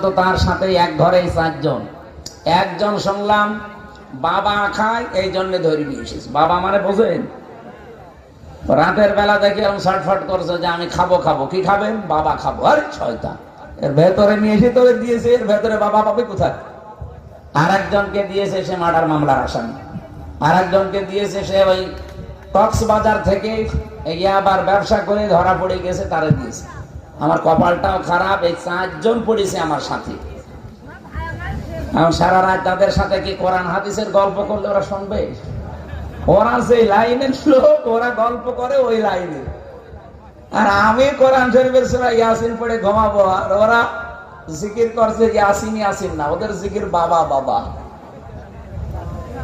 তো তার সাথে এক ঘরেই 4 জন। একজন শুনলাম বাবা খায়, এই জন্য ধরে নিয়ে এসেছে। বাবা মানে বোঝেন, রাতের বেলা দেখি এরকম ছটফট করছে যে আমি খাবো খাবো। কি খাবেন? বাবা খাবো। আরে শয়তান, এর ভেতরে নিয়ে এসে তোরে দিয়েছে, এর ভেতরে বাবা পাবে কোথায়? আর একজনকে দিয়েছে সে মার্ডার মামলার আসামি, আর একজনকে দিয়েছে সে ওই কক্সবাজার থেকে আবার ব্যবসা করে ধরা পড়ে গেছে, তারে দিয়েছে। আমার কপালটাও খারাপ, এই 4 জন পড়েছে আমার সাথে। সারা রাত তাদের সাথে কি কোরআন হাদিসের গল্প করলে ওরা শুনবে? ওরা সেই লাইনের লোক, ওরা গল্প করে ওই লাইনে, আর আমি কোরআন শরীফের সূরা ইয়াসিন পড়ে ঘুমাবো, আর ওরা জিকির করছে ইয়াসিন ইয়াসিন না, ওদের জিকির বাবা বাবা।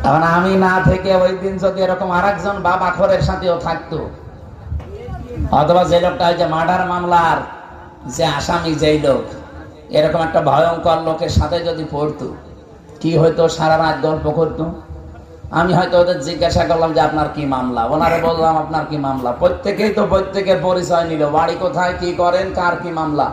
এখন আমি না থেকে ওই দিন যদি এরকম আরেকজন বাবা খোরের সাথেও থাকতো, অথবা যে লোকটা ওই যে মার্ডার মামলার যে আসামি, যেই লোক এরকম একটা ভয়ঙ্কর লোকের সাথে যদি পড়তো, কি হয়তো? সারা রাত গল্প করতো। আমি হয়তো ওদের জিজ্ঞাসা করলাম যে আপনার কি মামলা, ওনারে বললাম আপনার কি মামলা। প্রত্যেকেই তো প্রত্যেকের পরিচয় নিল, বাড়ি কোথায়, কি করেন, কার কি মামলা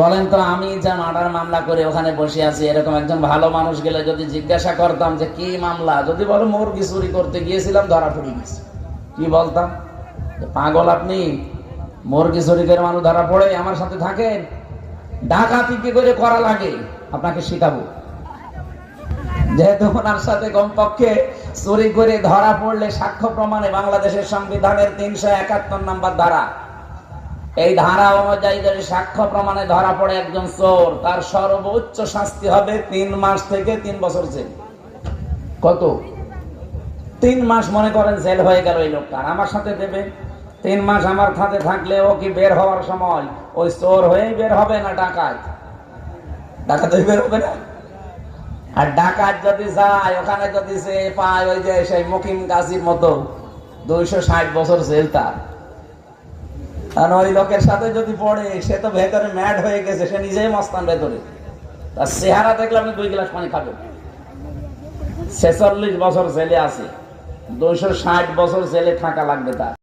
বলেন তো। আমি যা মার্ডার মামলা করে ওখানে বসে আছি, এরকম একজন ভালো মানুষ গেলে যদি জিজ্ঞাসা করতাম যে কি মামলা, যদি বলো মুরগি চুরি করতে গিয়েছিলাম ধরা পড়ে গেছি, কি বলতাম? পাগল আপনি, মুরগি চুরি করে মানুষ ধরা পড়ে আমার সাথে থাকেন? ডাকাতি কি করে করা লাগে আপনাকে শিখাবো। যেহেতু ওনার সাথে কমপক্ষে চুরি করে ধরা পড়লে সাক্ষ্য প্রমাণে বাংলাদেশের সংবিধানের 371 নম্বর ধারা, এই ধারা অনুযায়ী যদি সাক্ষ্য প্রমাণে ধরা পড়ে একজন চোর, তার সর্বোচ্চ শাস্তি হবে 3 মাস থেকে 3 বছর জেল। কত? 3 মাস মনে করেন জেল হয়ে গেল এই লোকটা, আমার সাথে দেবে 3 মাস। আমার সাথে থাকলে ও কি বের হওয়ার সময় ওই চোর হয়েই বের হবে না ডাকাত? ডাকাত হয়ে বের হবে না। আর ডাকাত যদি যায় ওখানে, যদি সে পায় ওই যে সেই মকিম গাজীর মতো 260 বছর জেল তার। আর ওই লোকের সাথে যদি পড়ে, সে তো ভেতরে ম্যাড হয়ে গেছে, সে নিজেই মস্তান ভেতরে। তার চেহারা দেখলে আপনি 2 গ্লাস পানি খাবেন। 46 বছর জেলে আছে, 260 বছর জেলে থাকা লাগবে তার।